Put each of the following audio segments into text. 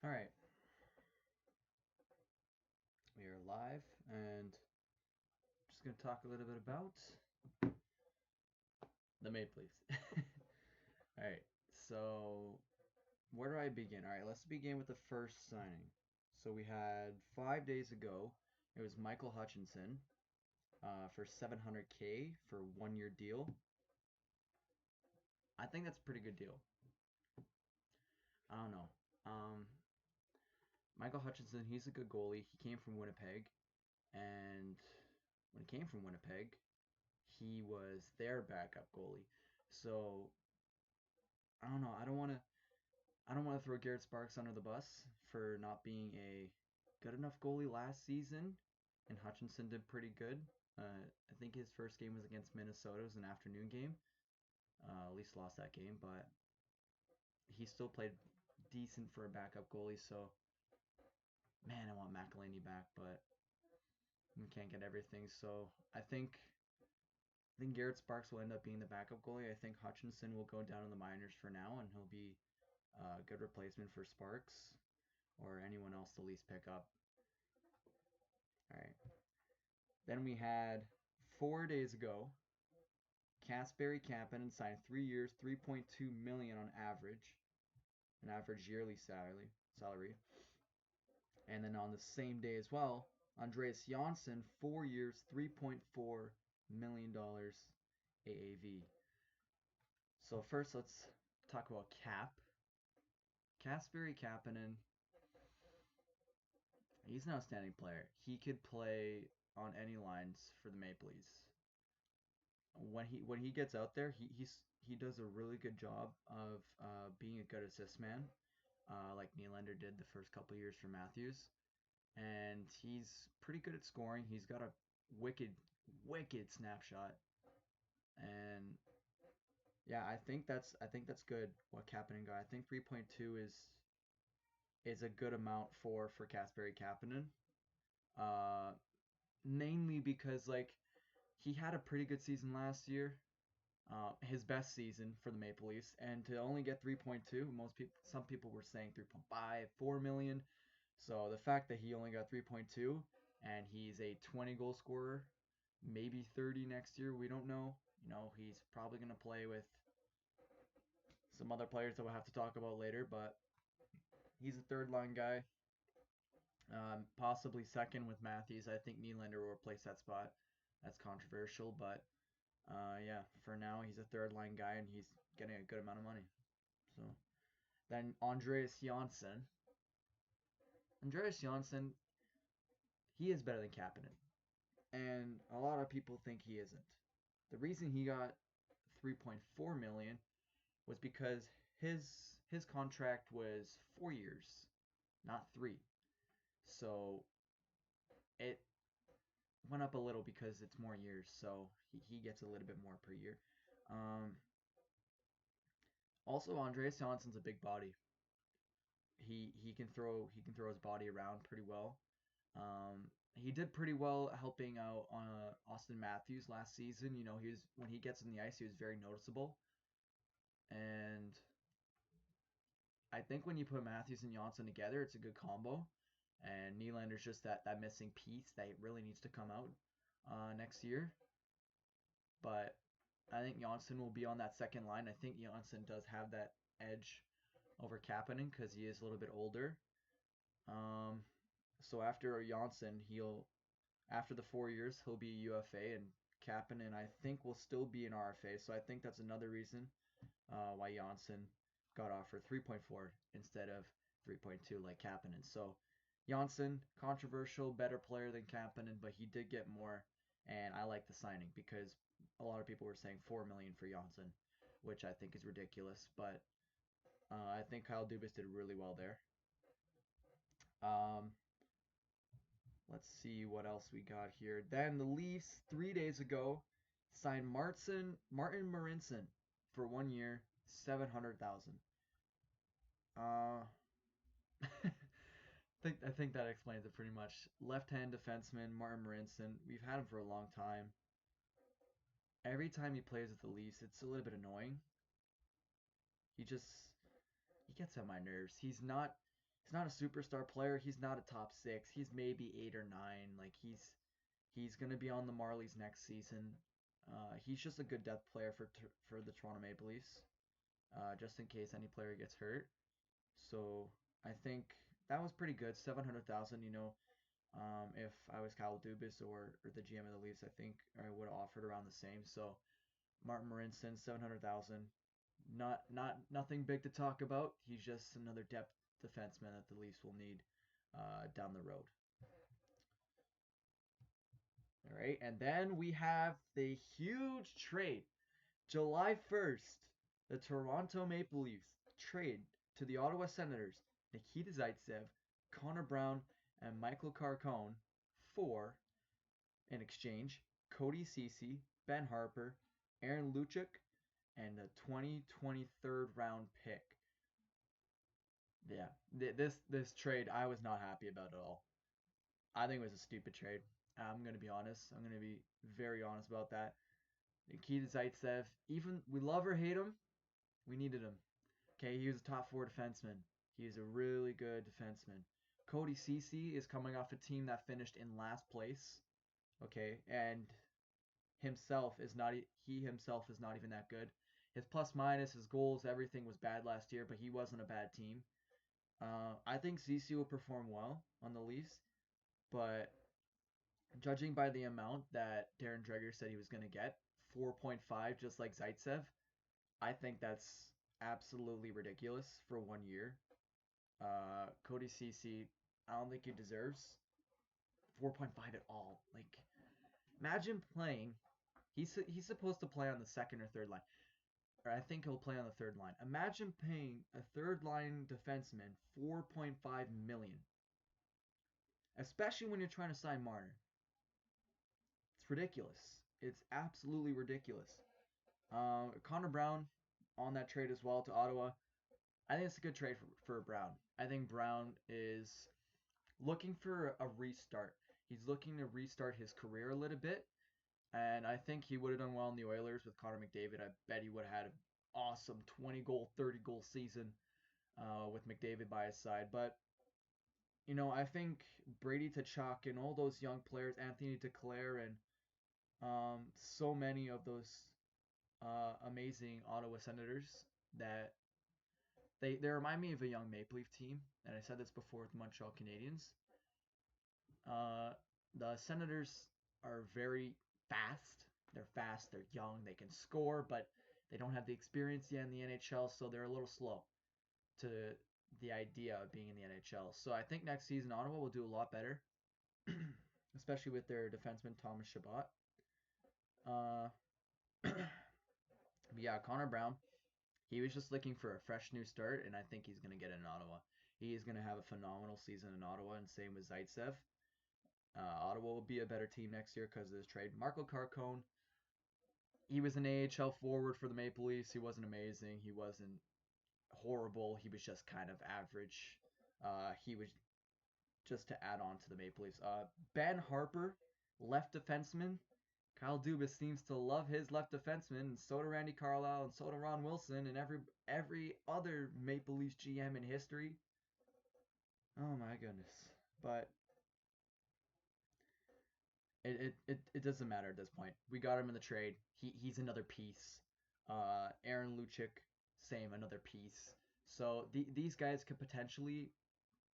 All right, we are live and just gonna talk a little bit about the Maple Leafs. All right, so where do I begin? All right, let's begin with the first signing. So we had 5 days ago. It was Michael Hutchinson for 700K for 1 year deal. I think that's a pretty good deal. I don't know. Um, Michael Hutchinson, he's a good goalie. He came from Winnipeg, and when he came from Winnipeg, he was their backup goalie. So I don't know. I don't want to throw Garrett Sparks under the bus for not being a good enough goalie last season, and Hutchinson did pretty good. I think his first game was against Minnesota. It was an afternoon game. At least lost that game, but he still played decent for a backup goalie. So, man, I want McElhaney back, but we can't get everything. So I think Garrett Sparks will end up being the backup goalie. I think Hutchinson will go down in the minors for now, and he'll be a good replacement for Sparks or anyone else the Leafs pick up. All right. Then we had 4 days ago, Kasperi Kapanen signed 3 years, 3.2 million on average, an average yearly salary. And then on the same day as well, Andreas Janssen, 4 years, $3.4 million AAV. So first, let's talk about Cap. Kasperi Kapanen, he's an outstanding player. He could play on any lines for the Maple Leafs. When he gets out there, he does a really good job of being a good assist man, like Nylander did the first couple years for Matthews, and he's pretty good at scoring. He's got a wicked snapshot, and yeah, I think that's good. What Kapanen got, I think 3.2 is a good amount for Kasperi Kapanen. Uh, Mainly because like he had a pretty good season last year, his best season for the Maple Leafs, and to only get 3.2, some people were saying 3.5, 4 million. So the fact that he only got 3.2 and he's a 20 goal scorer, maybe 30 next year, we don't know. He's probably going to play with some other players that we'll have to talk about later, but he's a third line guy. Possibly second with Matthews. I think Nylander will replace that spot. That's controversial, but yeah, for now he's a third line guy and he's getting a good amount of money. So then Andreas Janssen. Andreas Janssen, he is better than Kapanen, and a lot of people think he isn't. The reason he got 3.4 million was because his his contract was 4 years, not three. So it went up a little because it's more years, so he gets a little bit more per year. Um, Also, Andreas Johnson's a big body. He can throw his body around pretty well. He did pretty well helping out on Austin Matthews last season. He was when he gets in the ice, he was very noticeable. And I think when you put Matthews and Johnson together, it's a good combo. And Nylander's just that missing piece that really needs to come out next year. But I think Janssen will be on that second line. I think Janssen does have that edge over Kapanen because he is a little bit older. Um, so after Janssen, after the 4 years he'll be a UFA, and Kapanen I think will still be an RFA. So I think that's another reason why Janssen got offered 3.4 instead of 3.2 like Kapanen. So Janssen, controversial, better player than Kapanen, but he did get more, and I like the signing because a lot of people were saying 4 million for Janssen, which I think is ridiculous. But I think Kyle Dubas did really well there. Um, let's see what else we got here. Then the Leafs 3 days ago signed Martin Marincin for 1 year, 700,000. Uh, I think that explains it pretty much. Left-hand defenseman Martin Marincin. We've had him for a long time. Every time he plays with the Leafs, it's a little bit annoying. He just he gets on my nerves. he's not a superstar player. He's not a top six. He's maybe 8 or 9. Like he's gonna be on the Marlies next season. He's just a good depth player for the Toronto Maple Leafs, just in case any player gets hurt. So I think that was pretty good. 700,000. If I was Kyle Dubas or the GM of the Leafs, I think I would have offered around the same. So Martin Marincin, 700,000. Not nothing big to talk about. He's just another depth defenseman that the Leafs will need down the road. All right, and then we have the huge trade. July 1st, the Toronto Maple Leafs trade to the Ottawa Senators Nikita Zaitsev, Connor Brown, and Michael Carcone for, in exchange, Cody Ceci, Ben Harper, Aaron Luchuk, and a 2023rd round pick. Yeah, this trade I was not happy about at all. I think it was a stupid trade. I'm gonna be honest. I'm gonna be very honest about that. Nikita Zaitsev, even we love or hate him, we needed him. Okay, he was a top four defenseman. He is a really good defenseman. Cody Ceci is coming off a team that finished in last place. Okay, and he himself is not even that good. His plus minus, his goals, everything was bad last year, but he wasn't a bad team. I think Ceci will perform well on the Leafs, but judging by the amount that Darren Dreger said he was going to get, 4.5, just like Zaitsev, I think that's absolutely ridiculous for 1 year. Cody Ceci, I don't think he deserves 4.5 at all. Like, imagine playing. He's supposed to play on the second or third line, or I think he'll play on the third line. Imagine paying a third line defenseman 4.5 million, especially when you're trying to sign Marner. It's ridiculous. It's absolutely ridiculous. Connor Brown on that trade as well to Ottawa. I think it's a good trade for Brown. I think Brown is looking for a restart. He's looking to restart his career a little bit, and I think he would have done well in the Oilers with Connor McDavid. I bet he would have had an awesome 20-goal, 30-goal season with McDavid by his side. But I think Brady Tkachuk and all those young players, Anthony Duclair, and so many of those amazing Ottawa Senators that they remind me of a young Maple Leaf team, and I said this before with the Montreal Canadiens. Uh, the Senators are very fast. They're fast. They're young. They can score, but they don't have the experience yet in the NHL, so they're a little slow to the idea of being in the NHL. So I think next season Ottawa will do a lot better, especially with their defenseman Thomas Chabot. Uh, yeah, Connor Brown. He was just looking for a fresh new start, and I think he's going to get it in Ottawa. He is going to have a phenomenal season in Ottawa, and same with Zaitsev. Ottawa will be a better team next year because of this trade. Marco Carcone, he was an AHL forward for the Maple Leafs. He wasn't amazing. He wasn't horrible. He was just kind of average. He was just to add on to the Maple Leafs. Ben Harper, left defenseman. Kyle Dubas seems to love his left defenseman, and so do Randy Carlyle, and so do Ron Wilson, and every other Maple Leafs GM in history. Oh my goodness! But it doesn't matter at this point. We got him in the trade. He's another piece. Aaron Luchuk, same, another piece. So these guys could potentially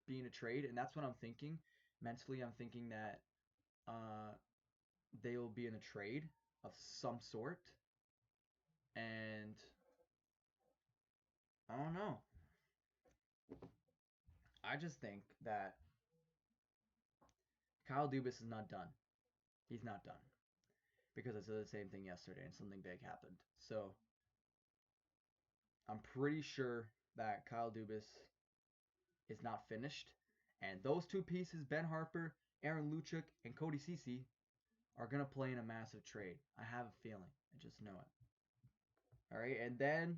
be in a trade, and that's what I'm thinking. Mentally, I'm thinking that they will be in a trade of some sort, and I don't know. I just think that Kyle Dubas is not done. He's not done because I said the same thing yesterday, and something big happened. So I'm pretty sure that Kyle Dubas is not finished. And those two pieces, Ben Harper, Aaron Luchuk, and Cody Ceci, are going to play in a massive trade. I have a feeling. I just know it. All right. And then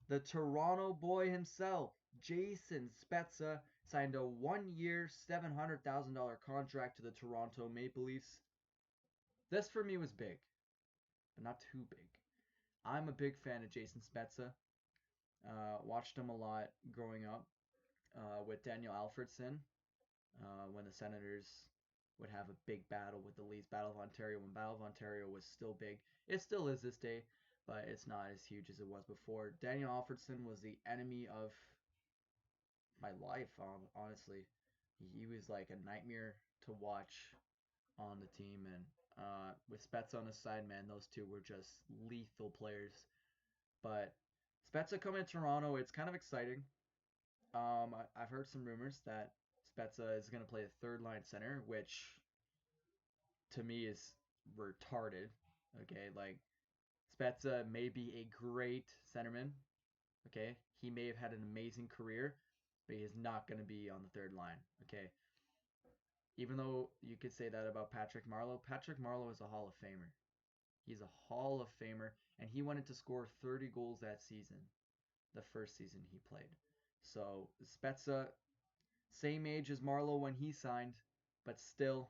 the Toronto boy himself, Jason Spezza, signed a 1 year, $700,000 contract to the Toronto Maple Leafs. This for me was big, but not too big. I'm a big fan of Jason Spezza. Watched him a lot growing up. with Daniel Alfredson when the Senators would have a big battle with the Leafs, Battle of Ontario, when Battle of Ontario was still big. It still is this day, but it's not as huge as it was before. Daniel Alfredson was the enemy of my life, honestly. He was like a nightmare to watch on the team, and with Spezza on his side, man, those two were just lethal players. But Spezza coming to Toronto, it's kind of exciting. I've heard some rumors that Spezza is going to play a third line center, which to me is retarded. Okay, like Spezza may be a great centerman. Okay, he may have had an amazing career, but he is not going to be on the third line. Okay, even though you could say that about Patrick Marleau is a Hall of Famer. He's a Hall of Famer, and he wanted to score 30 goals that season, the first season he played. So Spezza, same age as Marleau when he signed, but still,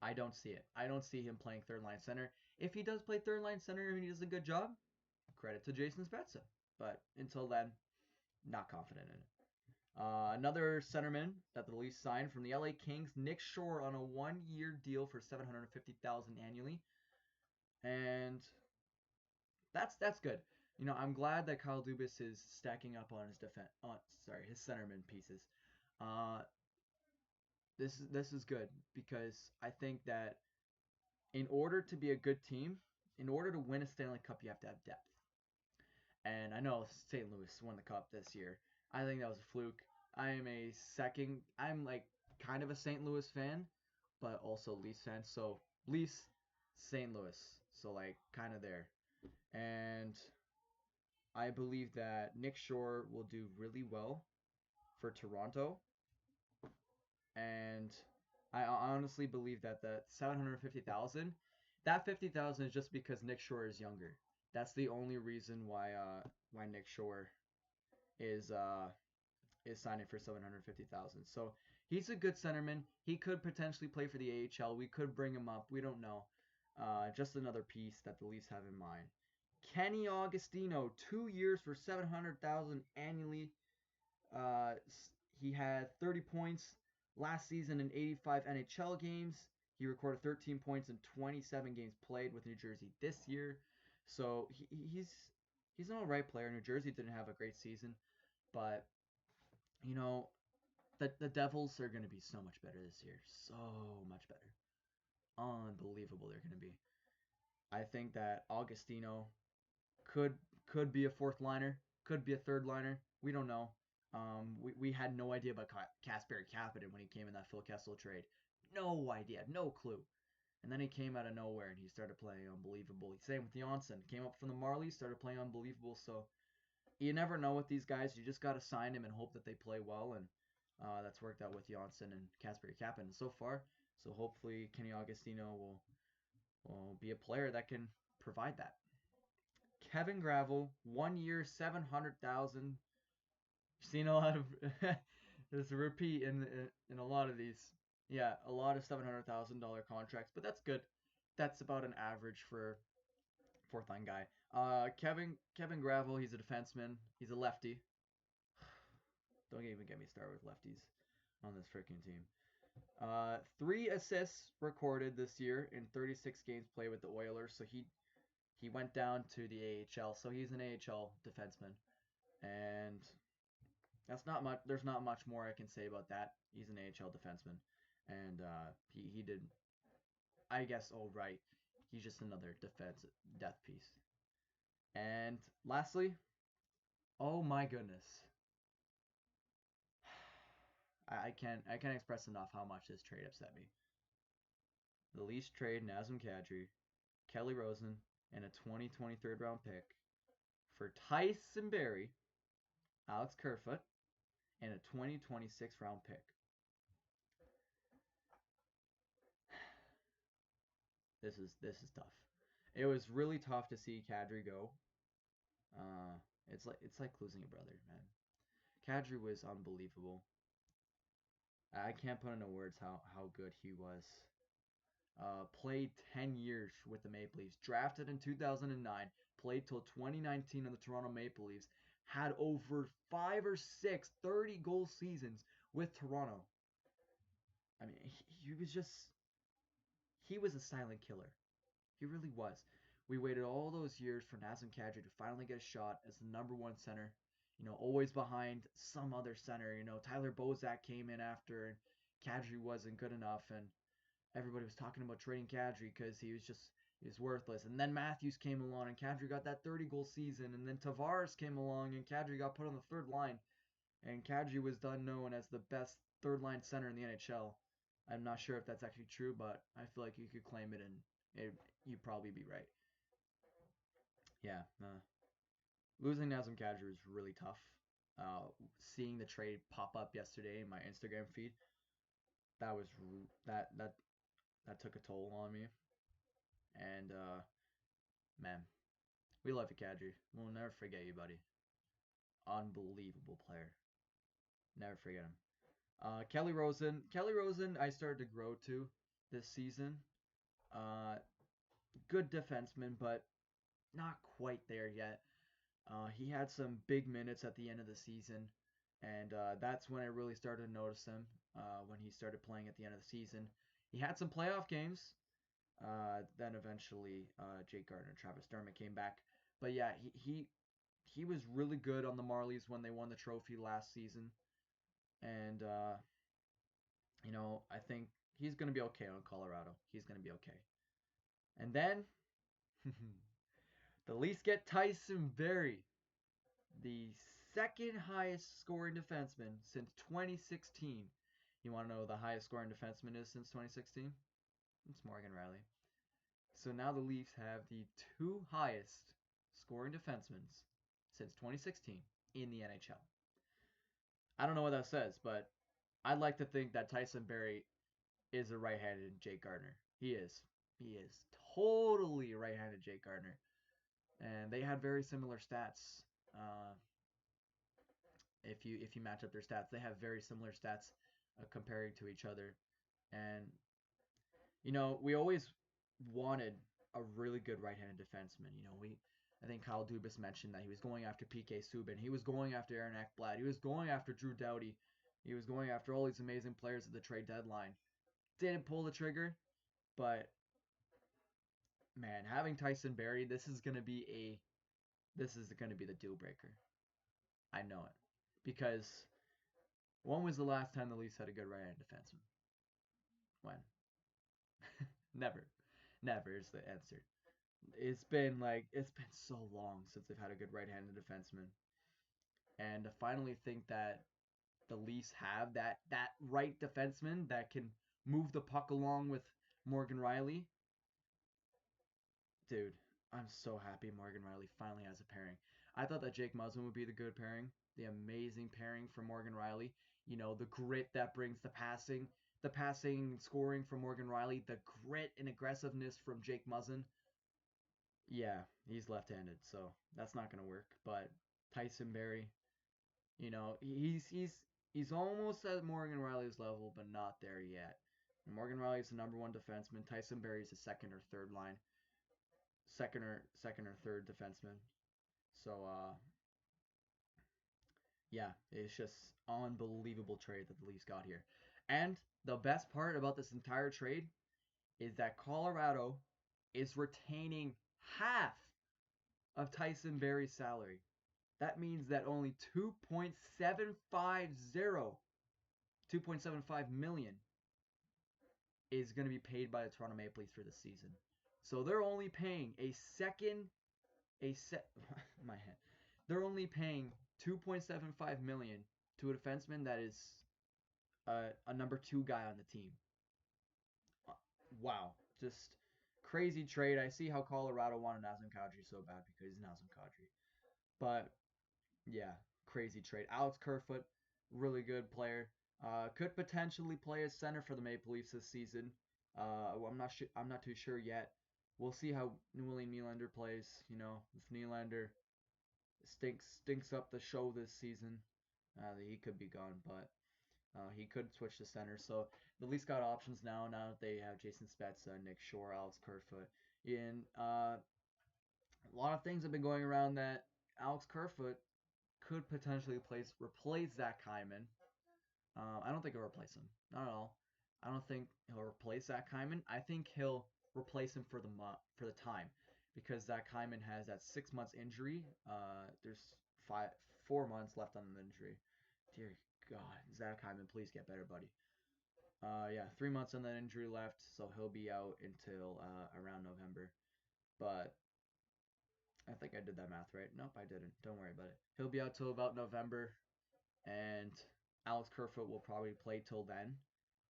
I don't see it. I don't see him playing third line center. If he does play third line center and he does a good job, credit to Jason Spezza. But until then, not confident in it. Another centerman that the Leafs signed from the LA Kings, Nick Shore, on a 1-year deal for $750,000 annually, and that's good. You know, I'm glad that Kyle Dubas is stacking up on his defense. His centerman pieces. Uh, this is good because I think that in order to be a good team, in order to win a Stanley Cup, you have to have depth. And I know St. Louis won the cup this year. I think that was a fluke. I'm like kind of a St. Louis fan, but also Leafs fan. So Leafs, St. Louis. So like kind of there. And I believe that Nick Shore will do really well for Toronto. And I honestly believe that the 750,000, that 50,000 is just because Nick Shore is younger. That's the only reason why Nick Shore is is signing for 750,000. So he's a good centerman. He could potentially play for the AHL. We could bring him up. We don't know. Just another piece that the Leafs have in mind. Kenny Augustino, 2 years for 700,000 annually. Uh, he had 30 points last season in 85 NHL games. He recorded 13 points in 27 games played with New Jersey this year. So he's an all right player. New Jersey didn't have a great season, but you know the Devils are going to be so much better this year. So much better. Unbelievable they're going to be. I think that Augustino could could be a fourth liner, could be a third liner. We don't know. We had no idea about Kasperi Kapanen when he came in that Phil Kessel trade. No idea, no clue. And then he came out of nowhere and he started playing unbelievable. Same with Janssen. Came up from the Marlies, started playing unbelievable. So you never know with these guys. You just got to sign them and hope that they play well. And that's worked out with Janssen and Kasperi Kapanen so far. So hopefully Kenny Augustino will be a player that can provide that. Kevin Gravel, 1 year, 700,000. Seen a lot of there's a repeat in a lot of these. Yeah, a lot of $700,000 contracts, but that's good. That's about an average for fourth line guy. Kevin Gravel, he's a defenseman. He's a lefty. Don't even get me started with lefties on this freaking team. 3 assists recorded this year in 36 games played with the Oilers. So he went down to the AHL. So he's an AHL defenseman, and that's not much. There's not much more I can say about that. He's an AHL defenseman, and he did, I guess, all right. He's just another defense death piece. And lastly, oh my goodness, I can't express enough how much this trade upset me. The Leafs trade Nazem Kadri, Kelly Rosen, and a 2020 third round pick for Tyson Barrie, Alex Kerfoot, and a 2026 round pick. This is tough. It was really tough to see Kadri go. It's like losing a brother, man. Kadri was unbelievable. I can't put into words how good he was. Played 10 years with the Maple Leafs. Drafted in 2009. Played till 2019 in the Toronto Maple Leafs. had over 5 or 6 30-goal seasons with Toronto. I mean, he was just he was a silent killer. He really was. We waited all those years for Nazem Kadri to finally get a shot as the number one center. Always behind some other center. Tyler Bozak came in after, and Kadri wasn't good enough, and everybody was talking about trading Kadri because he was worthless. And then Matthews came along, and Kadri got that 30-goal season, and then Tavares came along, and Kadri got put on the third line, and Kadri was done known as the best third line center in the NHL. I'm not sure if that's actually true, but I feel like you could claim it, and you'd probably be right. Yeah, losing Nazem Kadri was really tough. Seeing the trade pop up yesterday in my Instagram feed, that was that that that took a toll on me. And man, we love you, Kadri. We'll never forget you, buddy. Unbelievable player. Never forget him. Kelly Rosen. Kelly Rosen, I started to grow to this season. Uh, Good defenseman, but not quite there yet. He had some big minutes at the end of the season, and that's when I really started to notice him. When he started playing at the end of the season, he had some playoff games. Then eventually, Jake Gardner, Travis Dermott came back. But yeah, he was really good on the Marlies when they won the trophy last season, and I think he's gonna be okay on Colorado. He's gonna be okay. And then the Leafs get Tyson Berry, the second highest scoring defenseman since 2016. You want to know who the highest scoring defenseman is since 2016? It's Morgan Riley. So now the Leafs have the two highest scoring defensemen since 2016 in the NHL. I don't know what that says, but I'd like to think that Tyson Berry is a right-handed Jake Gardner. He is. He is totally right-handed Jake Gardner. And they had very similar stats. If you match up their stats, they have very similar stats comparing to each other. And we always wanted a really good right-handed defenseman. I think Kyle Dubas mentioned that he was going after PK Subban, he was going after Aaron Ekblad, he was going after Drew Doughty, he was going after all these amazing players at the trade deadline. Didn't pull the trigger, but man, having Tyson Berry, this is gonna be the deal breaker. I know it because when was the last time the Leafs had a good right-handed defenseman? When? Never. Never is the answer. It's been so long since they've had a good right-handed defenseman, and to finally think that the Leafs have that right defenseman that can move the puck along with Morgan Riley, dude, I'm so happy Morgan Riley finally has a pairing. I thought that Jake Muzzin would be the good pairing, the amazing pairing for Morgan Riley. The grit that brings the passing and scoring from Morgan Riley, the grit and aggressiveness from Jake Muzzin. Yeah, he's left-handed, so that's not gonna work. But Tyson Berry, he's almost at Morgan Riley's level, but not there yet. Morgan Riley is the number one defenseman. Tyson Berry is the second or third line, second or third defenseman. So yeah, it's just unbelievable trade that the Leafs got here. And the best part about this entire trade is that Colorado is retaining half of Tyson Berry's salary. That means that only 2.75 million is going to be paid by the Toronto Maple Leafs for the season. So they're only paying my head. They're only paying 2.75 million to a defenseman that is a number 2 guy on the team. Wow, just crazy trade. I see how Colorado wanted Nazem Kadri so bad because he's Nazem Kadri. But yeah, crazy trade. Alex Kerfoot, really good player. Could potentially play as center for the Maple Leafs this season. I'm not too sure yet. We'll see how William Nylander plays. If Nylander stinks up the show this season, he could be gone. But he could switch to center. So the Leafs got options now. Now that they have Jason Spezza, Nick Shore, Alex Kerfoot. And a lot of things have been going around that Alex Kerfoot could potentially replace Zach Hyman. I don't think he'll replace him. Not at all. I don't think he'll replace Zach Hyman. I think he'll replace him for the time because Zach Hyman has that 6 months injury. There's 4 months left on the injury. Dear God, Zach Hyman, please get better, buddy. Yeah, 3 months on that injury left, so he'll be out until around November. But I think I did that math right. Nope, I didn't. Don't worry about it. He'll be out till about November, and Alex Kerfoot will probably play till then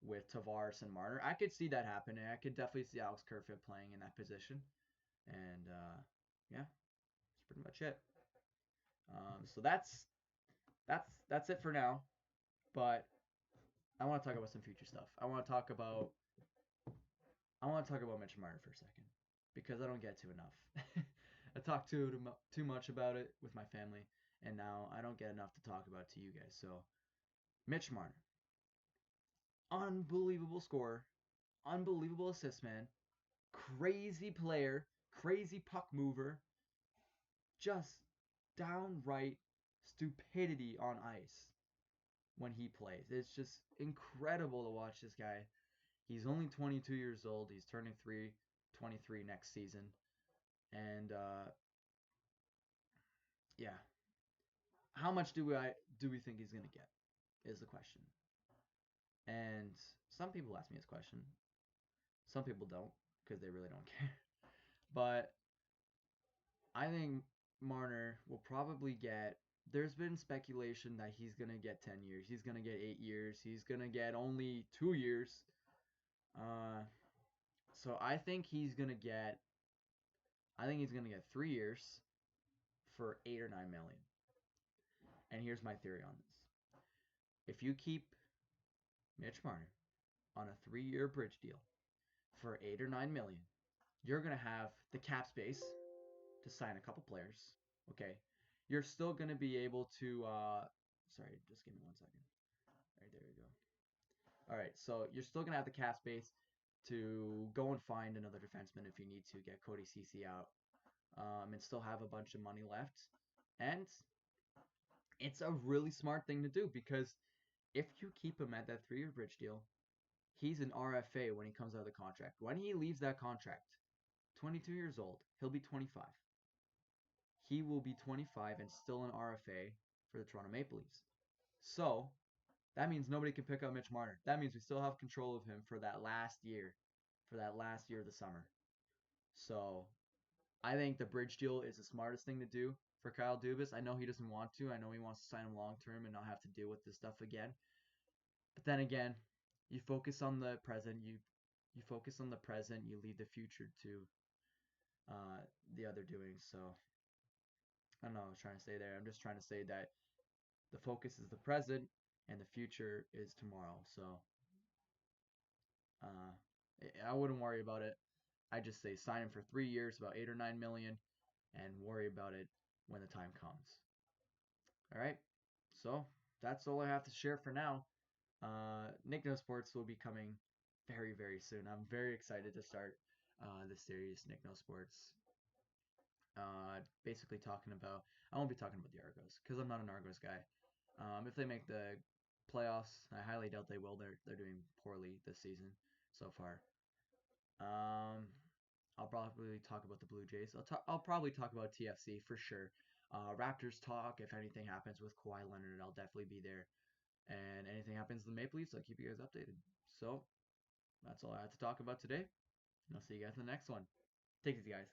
with Tavares and Marner. I could see that happening. I could definitely see Alex Kerfoot playing in that position. And yeah, that's pretty much it. So that's it for now. But I want to talk about some future stuff. I want to talk about Mitch Marner for a second because I don't get to enough. I talk too much about it with my family, and now I don't get enough to talk about to you guys. So Mitch Marner, unbelievable scorer, unbelievable assist man, crazy player, crazy puck mover, just downright stupidity on ice when he plays. It's just incredible to watch this guy. He's only 22 years old. He's turning 23 next season. And yeah, how much do we think he's going to get is the question. And some people ask me this question. Some people don't because they really don't care. But I think Marner will probably get. There's been speculation that he's going to get 10 years. He's going to get 8 years. He's going to get only 2 years. So I think he's going to get. I think he's going to get 3 years for 8 or 9 million. And here's my theory on this. If you keep Mitch Marner on a 3-year bridge deal for 8 or 9 million, you're going to have the cap space to sign a couple players. Okay. You're still going to be able to, sorry, just give me 1 second. All right, there we go. All right, so you're still going to have the cap space to go and find another defenseman if you need to, get Cody Ceci out, and still have a bunch of money left. And it's a really smart thing to do because if you keep him at that 3-year bridge deal, he's an RFA when he comes out of the contract. When he leaves that contract, 22 years old, he'll be 25. He will be 25 and still an RFA for the Toronto Maple Leafs. So that means nobody can pick up Mitch Marner. That means we still have control of him for that last year of the summer. So I think the bridge deal is the smartest thing to do for Kyle Dubas. I know he doesn't want to. I know he wants to sign him long term and not have to deal with this stuff again. But then again, you focus on the present. You focus on the present. You leave the future to the other doings. So I don't know what I was trying to say there. I'm just trying to say that the focus is the present and the future is tomorrow. So I wouldn't worry about it. I just say sign him for 3 years, about 8 or 9 million, and worry about it when the time comes. All right. So that's all I have to share for now. Nick No Sports will be coming very, very soon. I'm very excited to start this series, Nick No Sports. Basically talking about, I won't be talking about the Argos because I'm not an Argos guy. If they make the playoffs, I highly doubt they will. They're doing poorly this season so far. I'll probably talk about the Blue Jays. I'll probably talk about TFC for sure. Raptors talk. If anything happens with Kawhi Leonard, I'll definitely be there. And anything happens to the Maple Leafs, I'll keep you guys updated. So that's all I had to talk about today. And I'll see you guys in the next one. Take it easy, guys.